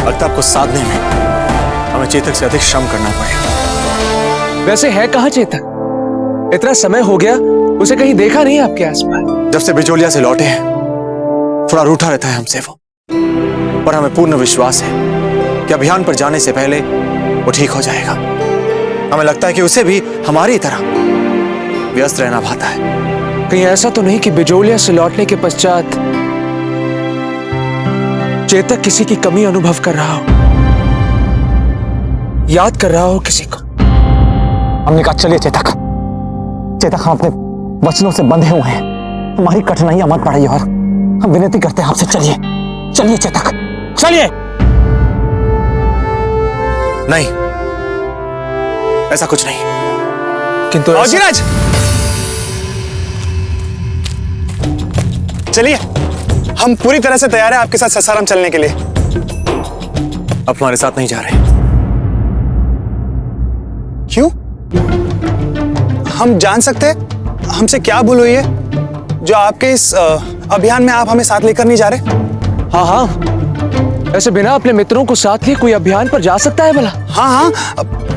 लगता है आपको साधने में हमें चेतक से अधिक श्रम करना पड़ेगा। वैसे है कहाँ चेतक? इतना समय हो गया, उसे कहीं देखा नहीं आपके आसपास। जब से बिजोलिया से लौटे हैं थोड़ा रूठा रहता है हमसे वो, पर हमें पूर्ण विश्वास है कि अभियान पर जाने से पहले वो ठीक हो जाएगा। हमें लगता है कि उसे भी हमारी तरह व्यस्त रहना भाता है। कहीं ऐसा तो नहीं कि बिजोलिया से लौटने के पश्चात चेतक किसी की कमी अनुभव कर रहा हो, याद कर रहा हो किसी को? हमने कहा चलिए चेतक, चेतक हम अपने वचनों से बंधे हुए हैं, हमारी कठिनाइयां मत बढ़ाइए और हम विनती करते हैं आपसे, चलिए चलिए चेतक चलिए। नहीं, ऐसा कुछ नहीं। किंतु बाबूजीराज, चलिए हम पूरी तरह से तैयार हैं आपके साथ ससाराम चलने के लिए। आप हमारे साथ नहीं जा रहे? क्यों? हम जान सकते हैं हमसे क्या भूल हुई है जो आपके इस अभियान में आप हमें साथ लेकर नहीं जा रहे? हाँ हाँ, ऐसे बिना अपने मित्रों को साथ लिए कोई अभियान पर जा सकता है भला? हाँ हाँ,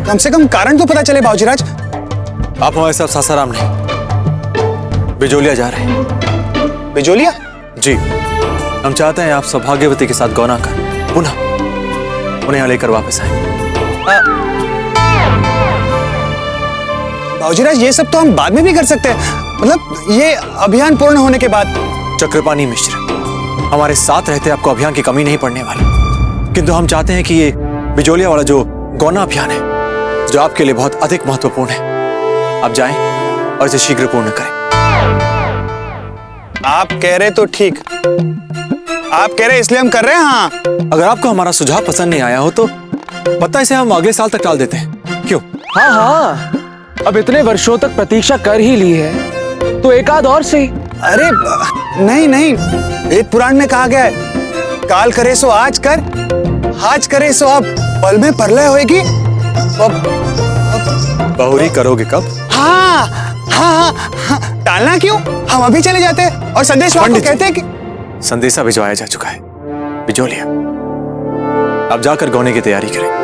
कम से कम कारण तो पता चले बाबूजीराज। आप हमारे साथ सासाराम नहीं, बिजोलिया जा रहे हैं। बिजोलिया? जी, हम चाहते हैं आप सौभाग्यवती के साथ गौना कर पुनः उन्हें यहाँ लेकर वापस आए। बाबूजीराज, ये सब तो हम बाद में भी कर सकते हैं, मतलब ये अभियान पूर्ण होने के बाद। चक्रपाणी मिश्र, हमारे साथ रहते आपको अभियान की कमी नहीं पड़ने वाली, किंतु हम चाहते हैं कि ये बिजोलिया वाला जो गौना अभियान है, जो आपके लिए बहुत अधिक महत्वपूर्ण है, आप जाएं और इसे शीघ्र पूर्ण करें। आप कह रहे तो ठीक, आप कह रहे इसलिए हम कर रहे हैं। हाँ, अगर आपको हमारा सुझाव पसंद नहीं आया हो तो पता इसे हम अगले साल तक टाल देते हैं, क्यों? हाँ हाँ, अब इतने वर्षों तक प्रतीक्षा कर ही ली है तो एक आध और सही। अरे नहीं नहीं, वेद पुराण में कहा गया है, काल करे सो आज कर, आज करे सो अब, पल में प्रलय होएगी। बहुरी करोगे कब? हाँ हाँ हाँ, टालना क्यों, हम अभी चले जाते हैं और संदेश वाहक को कहते हैं कि संदेशा भिजवाया जा चुका है। बिजोलिया, आप जाकर गौने की तैयारी करें।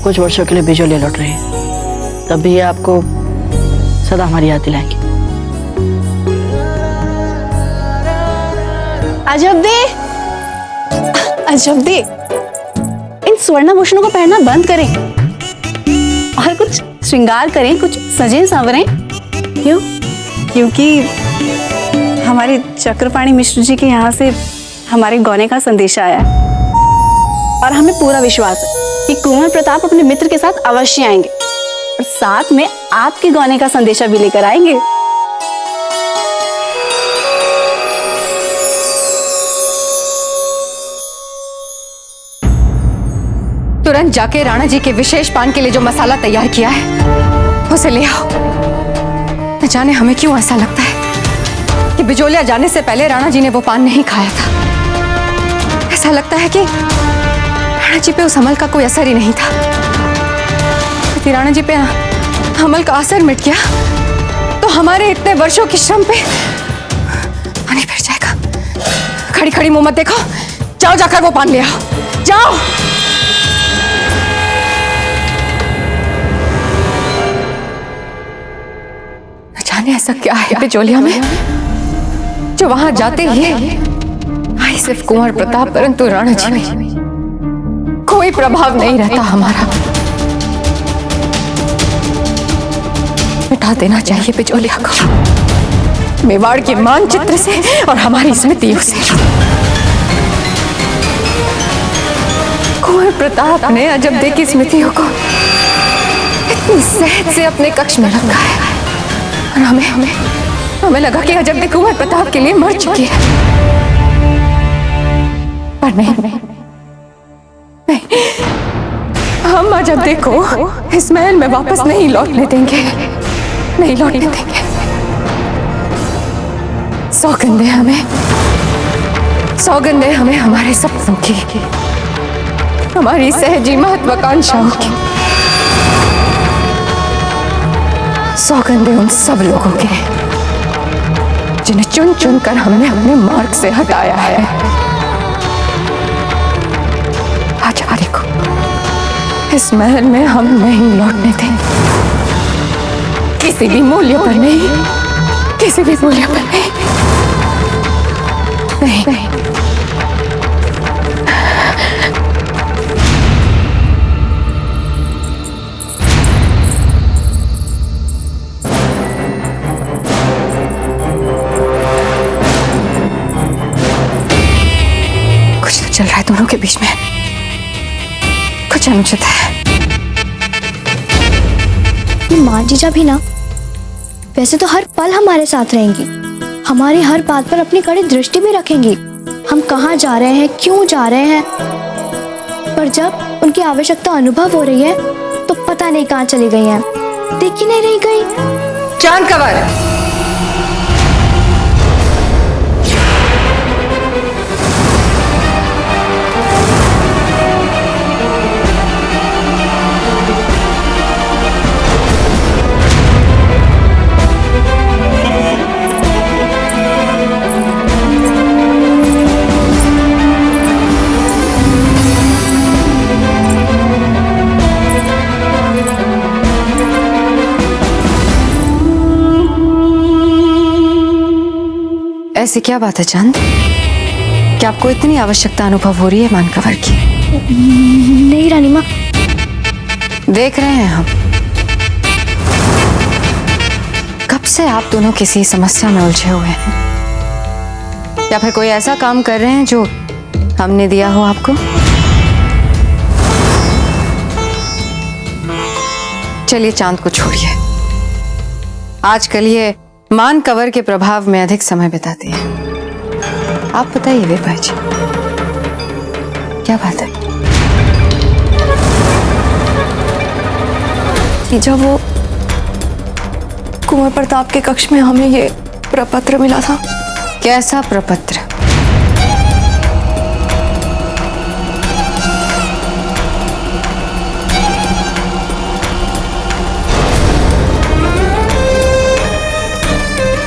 कुछ वर्षों के लिए बिजोलिया लौट रहे हैं, तब भी ये आपको सदा हमारी याद दिलाएंगे। अजब दे, अजब दे, इन स्वर्णाभूषणों को पहनना बंद करें और कुछ श्रृंगार करें, कुछ सजें संवरें। क्यों? क्योंकि हमारे चक्रपाणी मिश्र जी के यहाँ से हमारे गौने का संदेश आया है और हमें पूरा विश्वास है कि कुंवर प्रताप अपने मित्र के साथ अवश्य आएंगे और साथ में आपके गौने का संदेशा भी लेकर आएंगे। तुरंत जाके राणा जी के विशेष पान के लिए जो मसाला तैयार किया है उसे ले आओ। न जाने हमें क्यों ऐसा लगता है कि बिजोलिया जाने से पहले राणा जी ने वो पान नहीं खाया था। ऐसा लगता है कि राणा जी पे उस अमल का कोई असर ही नहीं था। यदि राणा जी पे अमल का असर मिट गया तो हमारे इतने वर्षों की श्रम पे पानी फिर जाएगा। खड़ी खड़ी मुंह मत देखो, जाओ जाकर वो पान ले आओ, जाओ। न जाने ऐसा क्या है बिजोलिया में जो वहां जाते ही आई सिर्फ कुंवर प्रताप परंतु राणा जी में कोई प्रभाव नहीं रहता हमारा। मिटा देना चाहिए बिजोलिया को मेवाड़ के मानचित्र से और हमारी स्मृतियों से। कुंवर प्रताप ने अजबदे की स्मृतियों को इतनी सहज से अपने कक्ष में रखा है और हमें लगा कि अजब कुंवर प्रताप के लिए मर चुकी है, पर नहीं, हम अजब को इस महल में वापस नहीं लौटने देंगे, नहीं लौटने देंगे। सौगंध है हमें हमारे सपनों की, हमारी सहजी महत्वाकांक्षाओं की। सौगंध है उन सब लोगों के जिन्हें चुन चुन कर हमने अपने मार्ग से हटाया है। आज हमारे को इस महल में हम नहीं लौटने देंगे, किसी भी मूल्य पर नहीं, किसी भी मूल्य पर नहीं, नहीं। कुछ तो चल रहा है दोनों के बीच में, कुछ अनुचित है। ये माँ जीजा भी ना वैसे तो हर पल हमारे साथ रहेंगी, हमारी हर बात पर अपनी कड़ी दृष्टि भी रखेंगी, हम कहाँ जा रहे हैं, क्यों जा रहे हैं। पर जब उनकी आवश्यकता अनुभव हो रही है तो पता नहीं कहाँ चली गई हैं, देख ही नहीं रही गई। चांद कंवर, ऐसी क्या बात है चांद, क्या आपको इतनी आवश्यकता अनुभव हो रही है मानकवर की? नहीं रानी माँ, देख रहे हैं हम कब से आप दोनों किसी समस्या में उलझे हुए हैं, या फिर कोई ऐसा काम कर रहे हैं जो हमने दिया हो आपको। चलिए चांद को छोड़िए, आजकल ये मानकवर के प्रभाव में अधिक समय बिताती है। आप बताइए वीरबाई जी, क्या बात है? जीजा, वो कुंवर प्रताप के कक्ष में हमें ये प्रपत्र मिला था। कैसा प्रपत्र?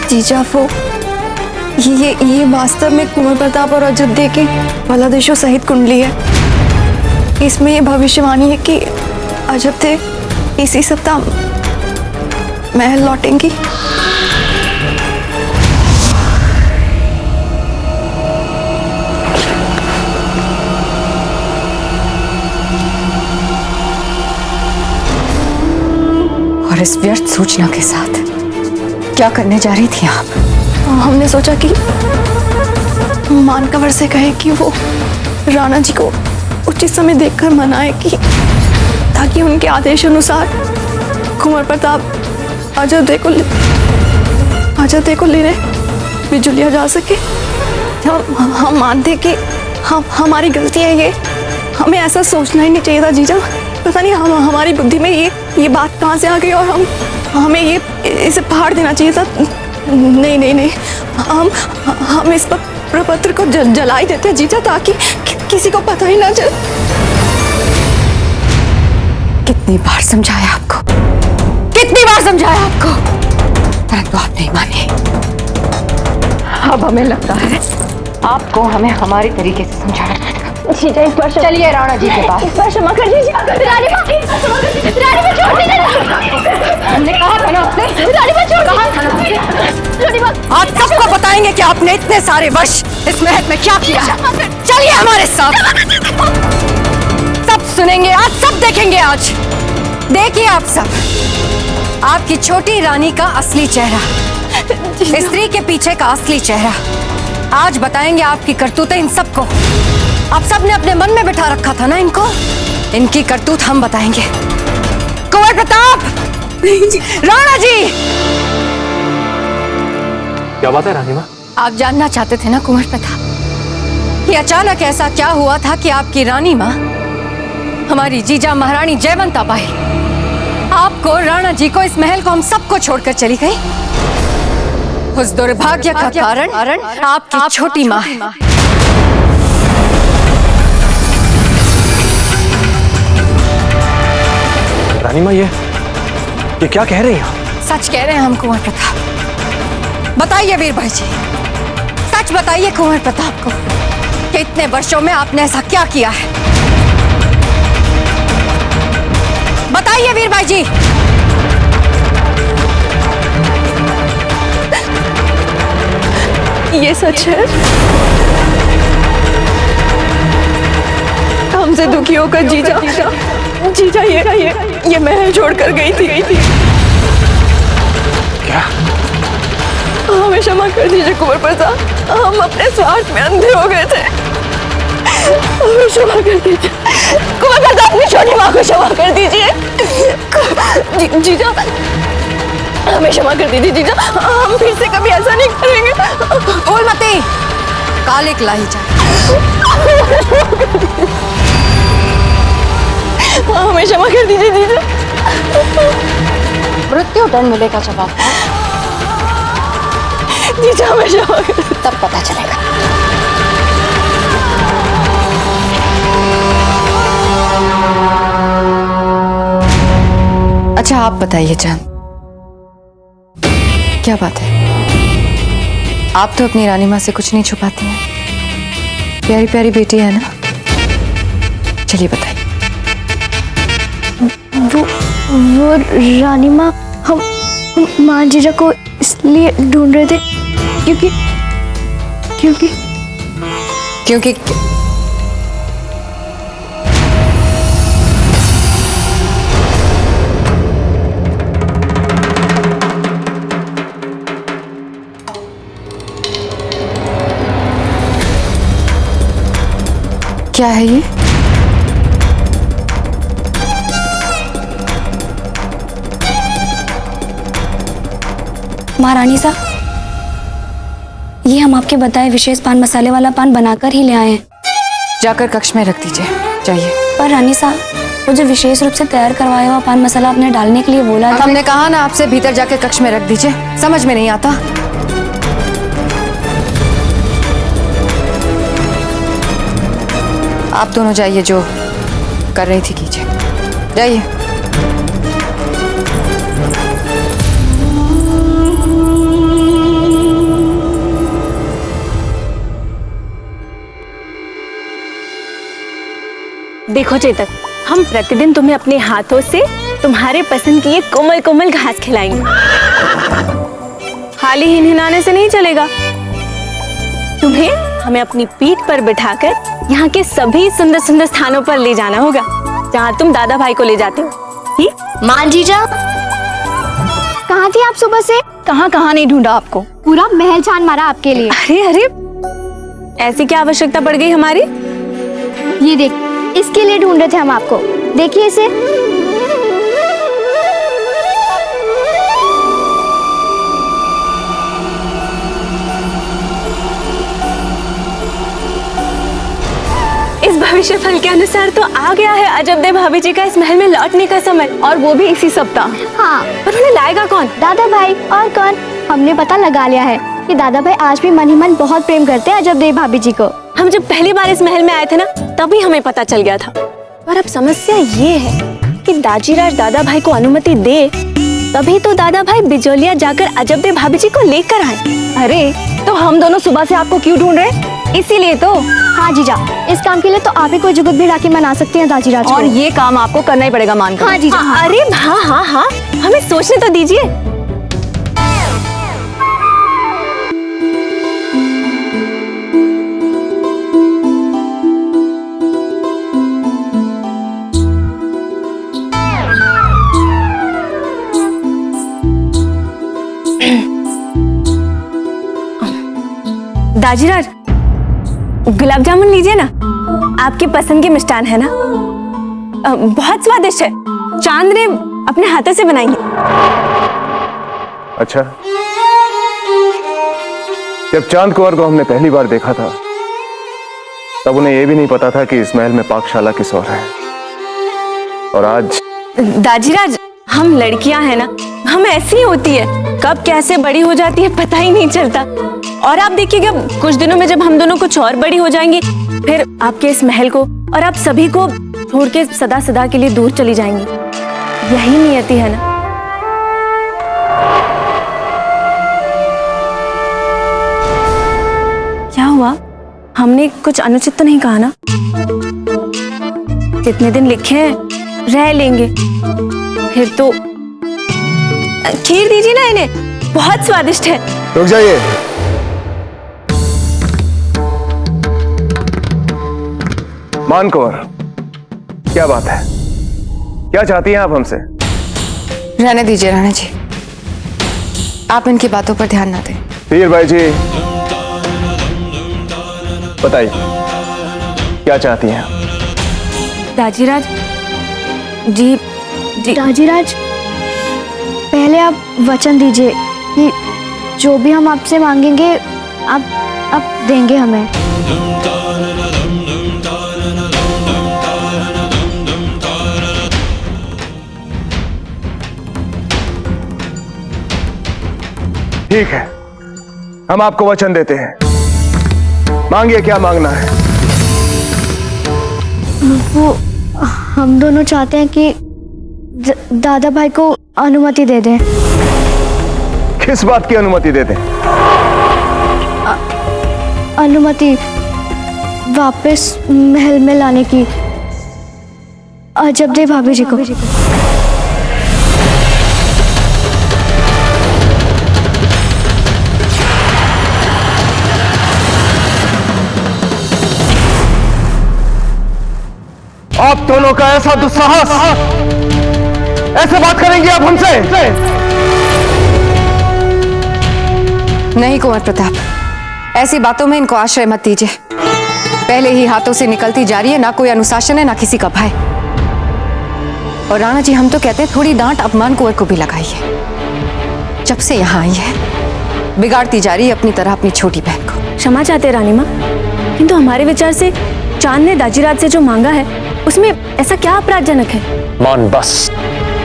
जीजा, वो ये वास्तव में कुंवर प्रताप और अयोध्या के फलादेशों सहित कुंडली है। इसमें ये भविष्यवाणी है कि अयोध्या इसी सप्ताह महल लौटेंगी। और इस व्यर्थ सूचना के साथ क्या करने जा रही थी आप? हमने सोचा कि मानकवर से कहे कि वो राणा जी को उचित समय देखकर मनाए, कि ताकि उनके आदेश अनुसार कुंवर प्रताप अयोध्या को लेने बिजुलिया जा सके। हम मानते कि हमारी गलती है ये, हमें ऐसा सोचना ही नहीं चाहिए था जीजा। पता नहीं हमारी बुद्धि में ये बात कहाँ से आ गई, और हमें इसे फाड़ देना चाहिए था। नहीं, हम इस प्रपत्र को जला ही देते हैं जीजा, ताकि किसी को पता ही ना चले। कितनी बार समझाया आपको, कितनी बार समझाया आपको, परंतु आप नहीं माने। अब हमें लगता है आपको हमें हमारे तरीके से समझाना पड़ेगा। जीजा इस बार चलिए राणा जी के पास। इस बार क्षमा कर दीजिए। रानी माँ, छोड़ दीजिए। हमने कहा था ना आपसे, रानी माँ छोड़ दीजिए। रानी माँ, आज सबको बताएंगे कि आपने इतने सारे वर्ष इस महल में क्या किया है। चलिए हमारे साथ, सब सुनेंगे आज, सब देखेंगे आज। देखिए आप सब, आपकी छोटी रानी का असली चेहरा, स्त्री के पीछे का असली चेहरा आज बताएंगे। आपकी करतूतें इन सबको, आप सबने अपने मन में बिठा रखा था ना इनको, इनकी करतूत हम बताएंगे। कुंवर प्रताप, राणा जी, क्या बात है रानी माँ? आप जानना चाहते थे ना कुंवर प्रताप, ये अचानक ऐसा क्या हुआ था कि आपकी रानी माँ, हमारी जीजा महारानी जयवंता बाई, आपको, राणा जी को, इस महल को, हम सबको छोड़कर चली गई? उस दुर्भाग्य का कारण आपकी छोटी माँ है। रानी माँ, ये क्या कह रही हैं आप? सच कह रहे हैं हम कुंवर प्रताप। बताइए वीर भाई जी, सच बताइए कुंवर प्रताप को कि इतने वर्षों में आपने ऐसा क्या किया है? बताइए वीर भाई जी। ये सच है, हमसे दुखी होकर जीजा ये महल छोड़कर गई थी। क्या? हमें क्षमा कर दीजिए कुंवर प्रताप, हम अपने स्वार्थ में अंधे हो गए थे। हमें क्षमा कर दीजिए कुंवर प्रताप, अपनी छोटी माँ को क्षमा कर दीजिए। जीजा, हमें क्षमा कर दीजिए जीजा, हम फिर से कभी ऐसा नहीं करेंगे। बोल मती, काले लाई जाए। हमें क्षमा कर दीजिए जीजा। मृत्यु दंड मिलेगा जब आपको, जीजा हमें क्षमा कर, तब पता चलेगा। अच्छा आप बताइए चांद, क्या बात है? आप तो अपनी रानी माँ से कुछ नहीं छुपाती हैं, प्यारी प्यारी बेटी है ना? चलिए बताइए। वो रानी माँ, हम माँ जीजा को इसलिए ढूंढ रहे थे क्योंकि क्या है ये? महारानी साहब, ये हम आपके बताए विशेष पान मसाले वाला पान बनाकर ही ले आए हैं। जाकर कक्ष में रख दीजिए, जाइए। पर रानी साहब, वो जो विशेष रूप से तैयार करवाया हुआ पान मसाला आपने डालने के लिए बोला था। हमने कहा ना आपसे भीतर जाके कक्ष में रख दीजिए, समझ में नहीं आता? आप दोनों जाइए, जो कर रही थी कीजिए, जाइए। देखो चेतक, हम प्रतिदिन तुम्हें अपने हाथों से तुम्हारे पसंद की ये कोमल कोमल घास खिलाएंगे। खाली हिनहिनाने से नहीं चलेगा, तुम्हें हमें अपनी पीठ पर बिठाकर यहाँ के सभी सुंदर सुंदर स्थानों पर ले जाना होगा जहाँ तुम दादा भाई को ले जाते हो। ठीक? माँ जीजा, कहाँ थी आप सुबह से? कहाँ नहीं ढूंढा आपको, पूरा महल छान मारा आपके लिए। अरे ऐसी क्या आवश्यकता पड़ गई हमारी? ये देख, इसके लिए ढूंढ रहे थे हम आपको, देखिए इसे। इस भविष्य फल के अनुसार तो आ गया है अजबदेव भाभी जी का इस महल में लौटने का समय, और वो भी इसी सप्ताह। हाँ, पर उन्हें लाएगा कौन? दादा भाई, और कौन? हमने पता लगा लिया है कि दादा भाई आज भी मन ही मन बहुत प्रेम करते हैं अजबदेव भाभी जी को। हम जब पहली बार इस महल में आए थे ना, तभी हमें पता चल गया था। पर अब समस्या ये है कि दाजीराज दादा भाई को अनुमति दे, तभी तो दादा भाई बिजोलिया जाकर अजबदेव भाभी जी को लेकर आए। अरे तो हम दोनों सुबह से आपको क्यों ढूंढ रहे हैं? इसीलिए तो। हाँ जीजा, इस काम के लिए तो आप ही कोई जुगत भी राखी मना सकती हैं दाजीराज को। और ये काम आपको करना ही पड़ेगा, मानकर। हाँ जीजा। अरे हाँ, हमें सोचने तो दीजिए। दाजीराज, गुलाब जामुन लीजिए ना, आपके पसंद के मिष्ठान है ना, बहुत स्वादिष्ट है, चांद ने अपने हाथों से बनाई है। अच्छा, जब चांद कुंवर को हमने पहली बार देखा था तब उन्हें यह भी नहीं पता था कि इस महल में पाकशाला किस और है। और आज दाजीराज, हम लड़कियां हैं ना, हम ऐसी ही होती है, कब कैसे बड़ी हो जाती है पता ही नहीं चलता। और आप देखिएगा कुछ दिनों में जब हम दोनों कुछ और बड़ी हो जाएंगी, फिर आपके इस महल को और आप सभी को छोड़ के सदा सदा के लिए दूर चली जाएंगी। यही नियति है ना। क्या हुआ? हमने कुछ अनुचित तो नहीं कहा ना? कितने दिन लिखे हैं, रह लेंगे। फिर तो खीर दीजिए ना इन्हें, बहुत स्वादिष्ट है। रुक जाइए। मान कुंवर, क्या बात है? क्या चाहती हैं आप हमसे? रहने दीजिए राणा जी, आप इनकी बातों पर ध्यान ना दें। वीर भाई जी, बताइए क्या चाहती हैं? दाजीराज जी, दाजीराज, पहले आप वचन दीजिए कि जो भी हम आपसे मांगेंगे आप देंगे हमें। ठीक है, हम आपको वचन देते हैं। मांगिए, क्या मांगना है? वो हम दोनों चाहते हैं कि दादा भाई को अनुमति दे दें। किस बात की अनुमति दे दें? अनुमति वापस महल में लाने की, अजब दे भाभी जी को। आप दोनों का ऐसा दुस्साहस, ऐसे बात करेंगे आप हमसे? नहीं कुंवर प्रताप, ऐसी बातों में इनको आश्रय मत दीजिए। पहले ही हाथों से निकलती जा रही है, ना कोई अनुशासन है ना किसी का भय। और राणा जी, हम तो कहते हैं थोड़ी डांट अपमान कुंवर को भी लगाइए। जब से यहाँ आई है बिगाड़ती जा रही है अपनी तरह अपनी छोटी बहन को। क्षमा चाहते रानी माँ, किंतु हमारे विचार से चांद ने दाजीराज से जो मांगा है उसमें ऐसा क्या अपराधजनक है? मान बस।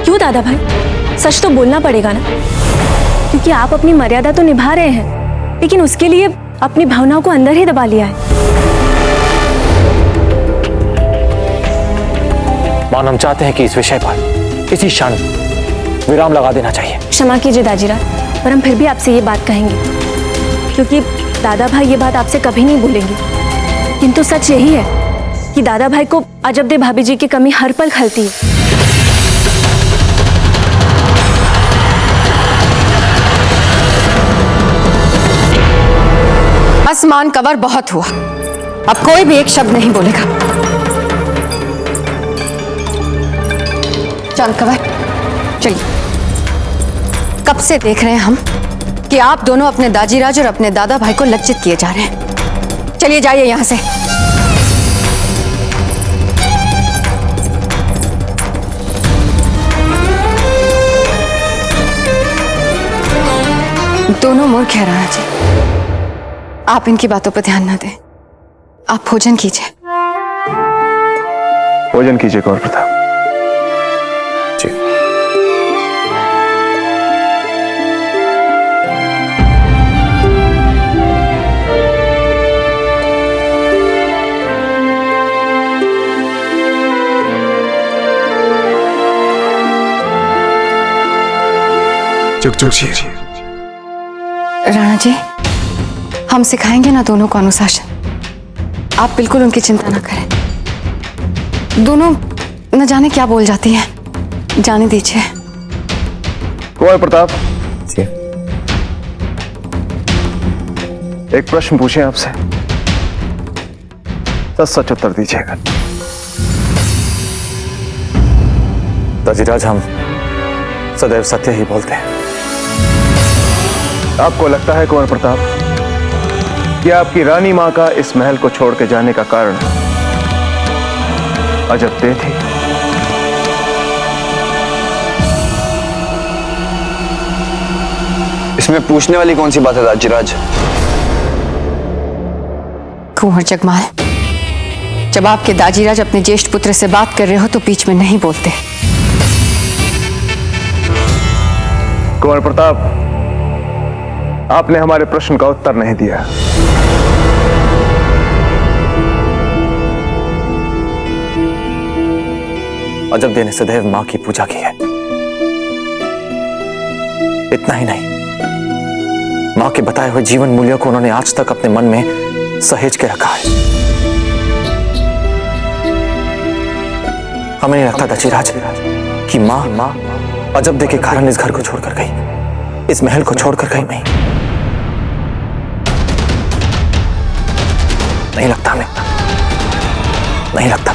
क्यों दादा भाई, सच तो बोलना पड़ेगा ना, क्योंकि आप अपनी मर्यादा तो निभा रहे हैं, लेकिन उसके लिए अपनी भावनाओं को अंदर ही दबा लिया है। मान, हम चाहते हैं कि इस विषय पर इसी क्षण विराम लगा देना चाहिए। क्षमा कीजिए दाजीराज, पर हम फिर भी आपसे ये बात कहेंगे, क्योंकि दादा भाई ये बात आपसे कभी नहीं भूलेंगे। किंतु सच यही है कि दादा भाई को अजबदे भाभी जी की कमी हर पल खलती है। आसमान कवर बहुत हुआ, अब कोई भी एक शब्द नहीं बोलेगा। चांद कवर, चलिए। कब से देख रहे हैं हम कि आप दोनों अपने दाजीराज और अपने दादा भाई को लज्जित किए जा रहे हैं। चलिए जाइए यहां से। दोनों मूर्ख हैं राणा जी, आप इनकी बातों पर ध्यान ना दें। आप भोजन कीजिए। भोजन कीजिए कुंवर प्रताप जी। चुक चुक जी। राणा जी, हम सिखाएंगे ना दोनों को अनुशासन। आप बिल्कुल उनकी चिंता ना करें। दोनों न जाने क्या बोल जाती हैं, जाने दीजिए। कुंवर प्रताप जी, एक प्रश्न पूछें आपसे, सच सच उत्तर दीजिएगा। दाजीराज, हम सदैव सत्य ही बोलते हैं। आपको लगता है कुंवर प्रताप कि आपकी रानी मां का इस महल को छोड़ के जाने का कारण अजबदे थी? इसमें पूछने वाली कौन सी बात है दाजीराज? कुंवर जगमाल, जब आपके दाजीराज अपने ज्येष्ठ पुत्र से बात कर रहे हो तो बीच में नहीं बोलते। कुंवर प्रताप, आपने हमारे प्रश्न का उत्तर नहीं दिया। अजबदे ने सदैव मां की पूजा की है। इतना ही नहीं, मां के बताए हुए जीवन मूल्यों को उन्होंने आज तक अपने मन में सहेज के रखा है। हमें नहीं लगता दचीराज कि मां अजबदे के कारण इस घर को छोड़कर गई, इस महल को छोड़कर गई नहीं लगता हमें, नहीं लगता।